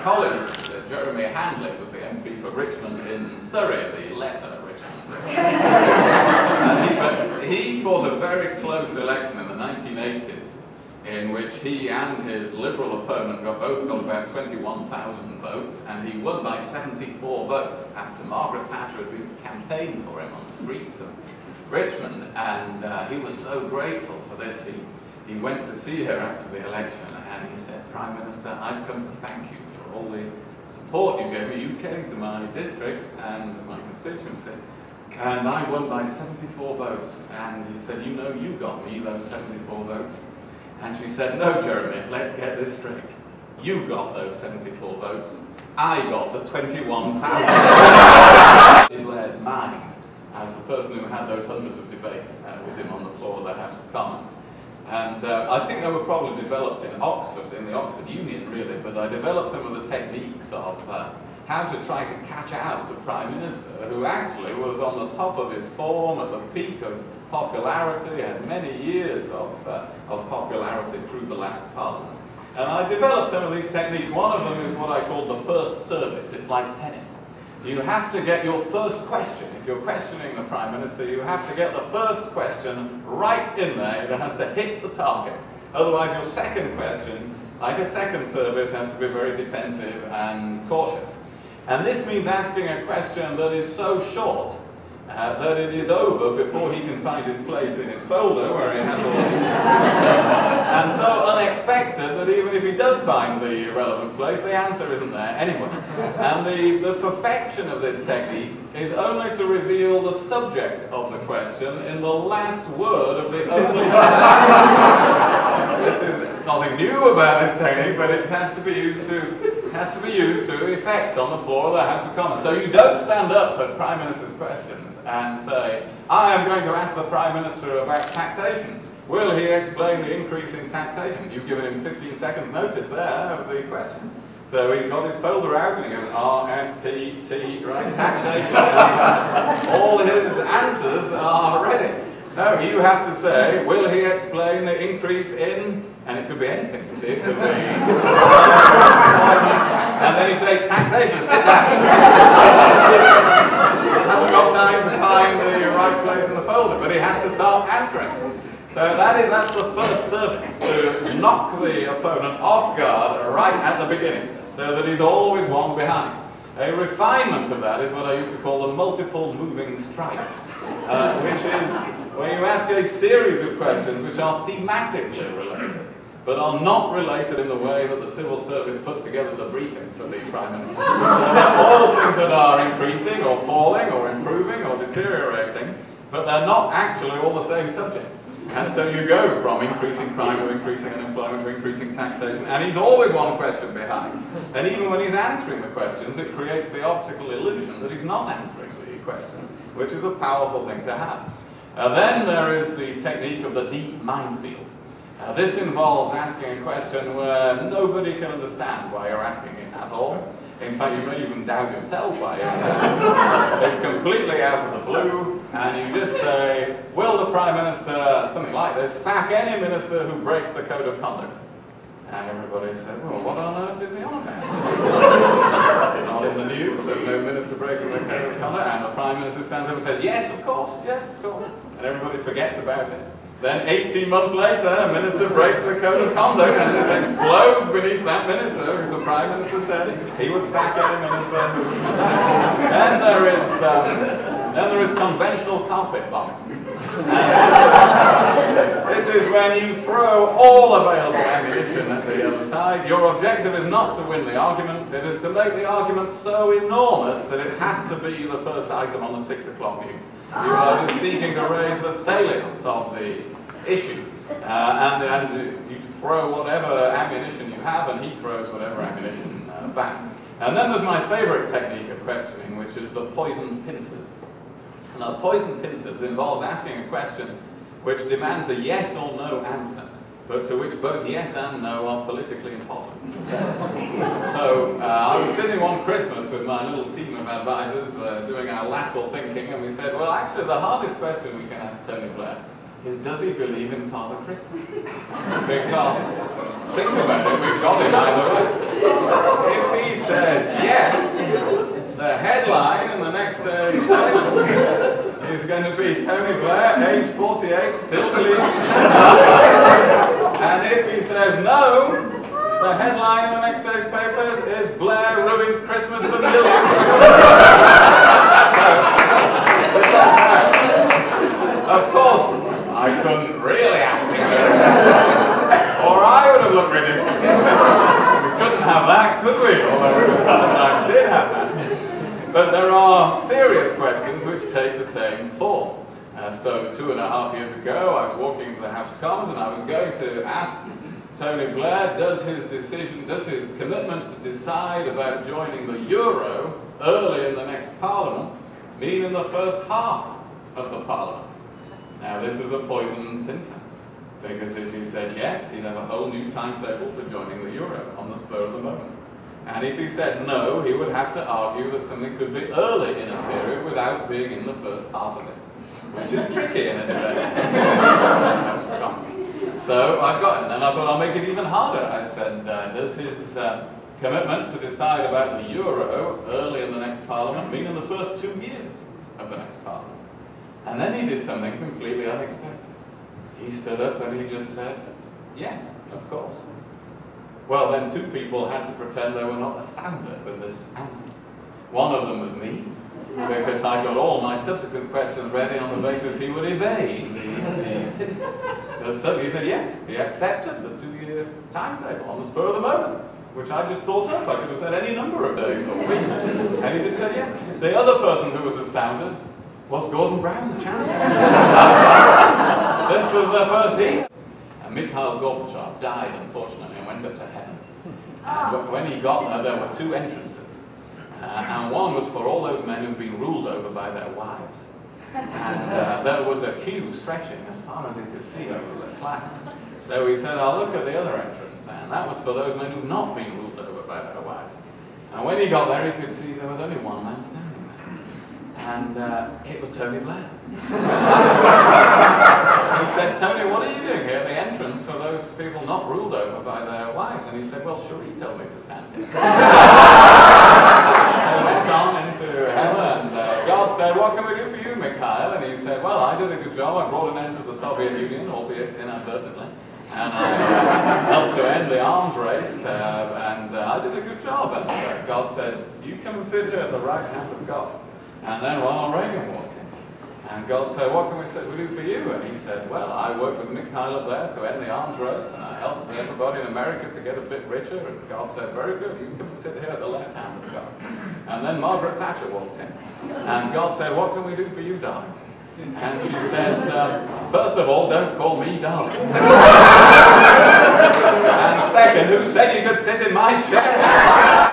colleague, Jeremy Handley, was the MP for Richmond in Surrey, the lesser Richmond. But he fought a very close election in the 1980s, in which he and his Liberal opponent both got about 21,000 votes, and he won by 74 votes after Margaret Thatcher had been to campaign for him on the streets of Richmond, and he was so grateful for this. He went to see her after the election, and he said, "Prime Minister, I've come to thank you for all the support you gave me. You came to my district and my constituency, and I won by 74 votes." And he said, "You know, you got me those 74 votes." And she said, "No, Jeremy, let's get this straight. You got those 74 votes. I got the 21,000. In Blair's mind, as the person who had those hundreds of debates with him on the floor of the House of Commons. And I think they were probably developed in Oxford, in the Oxford Union, really, but I developed some of the techniques of how to try to catch out a Prime Minister who actually was on the top of his form, at the peak of popularity, had many years of popularity through the last Parliament. And I developed some of these techniques. One of them is what I call the first service. It's like tennis. You have to get your first question. If you're questioning the Prime Minister, you have to get the first question right in there. It has to hit the target. Otherwise, your second question, like a second service, has to be very defensive and cautious. And this means asking a question that is so short that it is over before he can find his place in his folder where he has all these and so unexpected that even if he does find the relevant place, the answer isn't there anyway. And the perfection of this technique is only to reveal the subject of the question in the last word of the only sentence. This is nothing new about this technique, but it has to be used to effect on the floor of the House of Commons. So you don't stand up at Prime Minister's questions and say, "I am going to ask the Prime Minister about taxation. Will he explain the increase in taxation?" You've given him 15 seconds notice there of the question. So he's got his folder out and he goes, RSTT, right, taxation. All his answers are ready. No, you have to say, will he explain the increase in, and it could be anything, you see, it could be, and then you say, taxation, sit down. He hasn't got time to find the right place in the folder, but he has to start answering. So that's the first service, to knock the opponent off guard right at the beginning, so that he's always one behind. A refinement of that is what I used to call the multiple moving strike, which is where you ask a series of questions which are thematically related, but are not related in the way that the civil service put together the briefing for the Prime Minister. So they're all things that are increasing or falling or improving or deteriorating, but they're not actually all the same subject. And so you go from increasing crime to increasing unemployment to increasing taxation, and he's always one question behind. And even when he's answering the questions, it creates the optical illusion that he's not answering the questions, which is a powerful thing to have. Then there is the technique of the deep minefield. This involves asking a question where nobody can understand why you're asking it at all. In fact, you may even doubt yourself why you're asking it. It's completely out of the blue, and you just say, will the Prime Minister, something like this, sack any minister who breaks the code of conduct? And everybody said, well, what on earth is he on about? It's not in the news, there's no minister breaking the code of conduct, and the Prime Minister stands up and says, yes, of course, and everybody forgets about it. Then 18 months later, a minister breaks the code of conduct, and this explodes beneath that minister, because the Prime Minister said he would sack any minister who... Then there is conventional carpet bombing. This is when you throw all available ammunition at the other side. Your objective is not to win the argument, it is to make the argument so enormous that it has to be the first item on the 6 o'clock news. You are just seeking to raise the salience of the issue. And you throw whatever ammunition you have, and he throws whatever ammunition back. And then there's my favorite technique of questioning, which is the poison pincers. Now, poison pincers involves asking a question which demands a yes or no answer, but to which both yes and no are politically impossible to say. So I was sitting one Christmas with my little team of advisors doing our lateral thinking, and we said, well, actually the hardest question we can ask Tony Blair is, does he believe in Father Christmas? Because, think about it, we've got him either way. If he says yes, the headline in the next day's paper is going to be Tony Blair, age 48, still believes he's and if he says no, the headline in the next day's papers is Blair ruins Christmas for millions. Of course, I couldn't really ask him, or I would have looked ridiculous. We couldn't have that, could we? Although we sometimes did have that. But there are serious questions which take the same form. So 2.5 years ago, I was walking into the House of Commons and I was going to ask Tony Blair, does his commitment to decide about joining the Euro early in the next Parliament mean in the first half of the Parliament? Now this is a poisoned pincer, because if he said yes, he'd have a whole new timetable for joining the Euro on the spur of the moment. And if he said no, he would have to argue that something could be early in a period without being in the first half of it, which is tricky in a debate. So I've got him, and I thought I'll make it even harder. I said, does his commitment to decide about the Euro early in the next Parliament mean in the first 2 years of the next Parliament? And then he did something completely unexpected. He stood up and he just said, yes, of course. Well, then 2 people had to pretend they were not astounded with this answer. One of them was me, because I got all my subsequent questions ready on the basis he would evade so he said yes, he accepted the 2-year timetable on the spur of the moment, which I just thought up. I could have said any number of days or weeks, and he just said yes. The other person who was astounded was Gordon Brown, the Chancellor. This was the first heat. And Mikhail Gorbachev died, unfortunately, and went up to heaven. And when he got there, there were 2 entrances. And one was for all those men who'd been ruled over by their wives. And there was a queue stretching as far as he could see over the cloud. So he said, I'll look at the other entrance. And that was for those men who'd not been ruled over by their wives. And when he got there, he could see there was only one man standing there. And it was Tony Blair. He said, Tony, what are you doing here at the entrance for those people not ruled over by their wives? And he said, well, Cherie told me to stand here. And went on into heaven, and God said, what can we do for you, Mikhail? And he said, well, I did a good job. I brought an end to the Soviet Union, albeit inadvertently. And I helped to end the arms race, and I did a good job. And God said, you come and sit here at the right hand of God. And then Ronald Reagan walked in. And God said, what can we do for you? And he said, well, I worked with Mikhail up there to end the arms race, and I helped everybody in America to get a bit richer. And God said, very good, you come and sit here at the left hand of God. And then Margaret Thatcher walked in. And God said, what can we do for you, darling? And she said, first of all, don't call me darling. And second, who said you could sit in my chair?